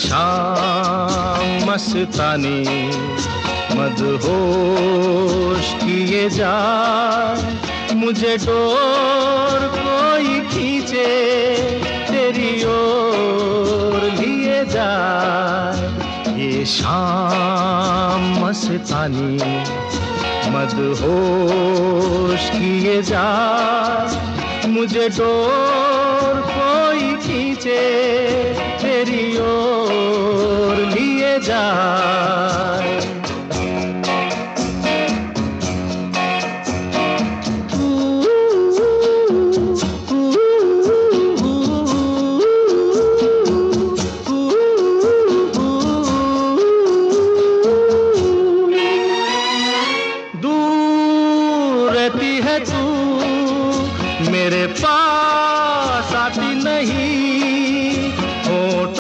शाम मस्तानी मदहोश किए जाए, मुझे डोर कोई खींचे तेरी ओर लिए जाए। ये शाम मस्तानी मदहोश किए जाए, मुझे डोर कोई खींचे तेरी ओर लिए जाए।